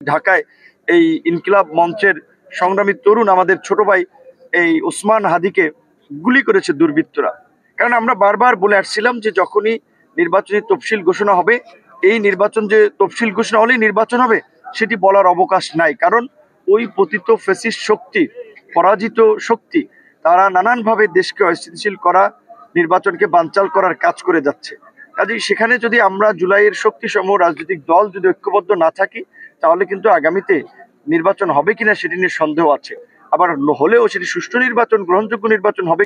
ঢাকায় এই ইনকিলাব মঞ্চের সংগ্রামী তরুণ আমাদের ছোট ভাই এই ওসমান হাদিকে গুলি করেছে দুর্বৃত্তরা। কারণ আমরা বারবার বলে আসছিলাম যে যখনই নির্বাচনী তফসিল ঘোষণা হবে, এই নির্বাচন যে তফসিল ঘোষণা হলেই নির্বাচন হবে সেটি বলার অবকাশ নাই। কারণ ওই পতিত ফ্যাসিস্ট শক্তি, পরাজিত শক্তি, তারা নানানভাবে দেশকে অস্থিতিশীল করা, নির্বাচনকে বানচাল করার কাজ করে যাচ্ছে। কাজেই সেখানে যদি আমরা জুলাইয়ের শক্তি সমূহ রাজনৈতিক দল যদি ঐক্যবদ্ধ না থাকি, তাহলে কিন্তু আগামীতে নির্বাচন হবে কিনা সেটি নিয়ে সন্দেহ আছে। আবার হলেও সেটি সুষ্ঠু নির্বাচন, গ্রহণযোগ্য নির্বাচন হবে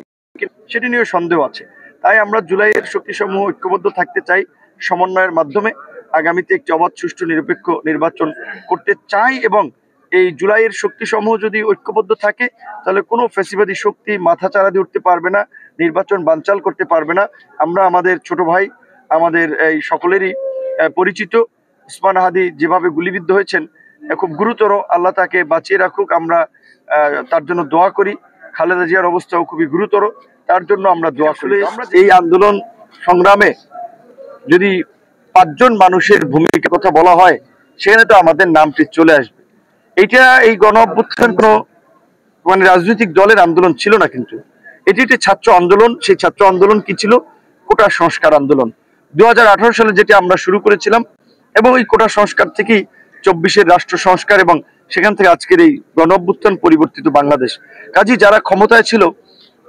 সেটি নিয়ে সন্দেহ আছে। তাই আমরা জুলাইয়ের শক্তি সমূহ ঐক্যবদ্ধ থাকতে চাই, সমন্বয়ের মাধ্যমে আগামীতে একটি অবাধ, সুষ্ঠু, নিরপেক্ষ নির্বাচন করতে চাই। এবং এই জুলাইয়ের শক্তি সমূহ যদি ঐক্যবদ্ধ থাকে, তাহলে কোনো ফ্যাসিবাদী শক্তি মাথা চারা দিয়ে উঠতে পারবে না, নির্বাচন বানচাল করতে পারবে না। আমরা আমাদের ছোট ভাই, আমাদের এই সকলেরই পরিচিত ওসমান হাদি যেভাবে গুলিবিদ্ধ হয়েছেন, খুব গুরুতর, আল্লাহ তাকে বাঁচিয়ে রাখুক। আমরা তার জন্য দোয়া করি। খালেদা জিয়ার অবস্থাও খুবই গুরুতর, তার জন্য আমরা দোয়া করি। এই আন্দোলন সংগ্রামে যদি 5 জন মানুষের ভূমিকার কথা বলা হয়, সেখানে তো আমাদের নামটি চলে আসবে। এইটা, এই গণ অভ্যুত্থান কোনো রাজনৈতিক দলের আন্দোলন ছিল না, কিন্তু এটি একটি ছাত্র আন্দোলন। সেই ছাত্র আন্দোলন কি ছিল? কোটা সংস্কার আন্দোলন। 2018 সালে যেটি আমরা শুরু করেছিলাম, এবং এই কোটা সংস্কার থেকেই 24-এর রাষ্ট্র সংস্কার, এবং সেখান থেকে আজকের এই গণ অভ্যুত্থান, পরিবর্তিত বাংলাদেশ। কাজী যারা ক্ষমতায় ছিল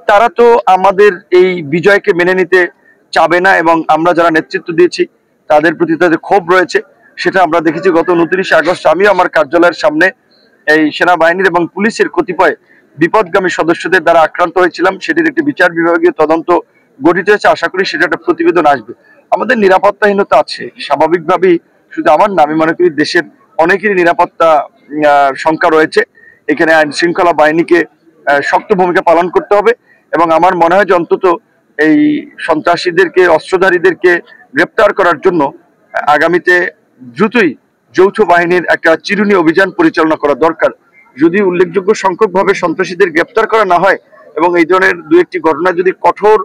তারা তো আমাদের এই বিজয়কে মেনে নিতে চাবে না, এবং আমরা যারা নেতৃত্ব দিয়েছি তাদের প্রতি তাদের ক্ষোভ রয়েছে। সেটা আমরা দেখেছি গত 29 আগস্ট আমিও আমার কার্যালয়ের সামনে এই সেনাবাহিনীর এবং পুলিশের কতিপয় বিপদগামী সদস্যদের দ্বারা আক্রান্ত হয়েছিলাম। সেটির একটি বিচার বিভাগীয় তদন্ত গঠিত হয়েছে। আশা করি সেটা একটা প্রতিবেদন আসবে। আমাদের নিরাপত্তাহীনতা আছে স্বাভাবিকভাবেই, শুধু আমার না, আমি মনে করি দেশের অনেকেরই নিরাপত্তা শঙ্কা রয়েছে। এখানে আইন শৃঙ্খলা বাহিনীকে শক্ত ভূমিকা পালন করতে হবে, এবং আমার মনে হয় যে অন্তত এই সন্ত্রাসীদেরকে, অস্ত্রধারীদেরকে গ্রেপ্তার করার জন্য আগামীতে দ্রুতই যৌথ বাহিনীর একটা চিরুনি অভিযান পরিচালনা করা দরকার। যদি উল্লেখযোগ্য সংখ্যক ভাবে সন্ত্রাসীদের গ্রেপ্তার করা না হয়, এবং এই ধরনের 2-1টি ঘটনা যদি কঠোর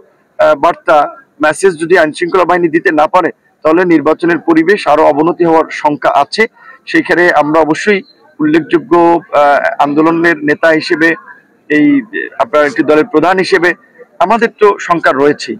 বার্তা, মেসেজ যদি আইন শৃঙ্খলা বাহিনী দিতে না পারে, তাহলে নির্বাচনের পরিবেশ আরো অবনতি হওয়ার শঙ্কা আছে। সেইখানে আমরা অবশ্যই উল্লেখযোগ্য আন্দোলনের নেতা হিসেবে, এই আপনার একটি দলের প্রধান হিসেবে আমাদের তো শঙ্কা রয়েছেই।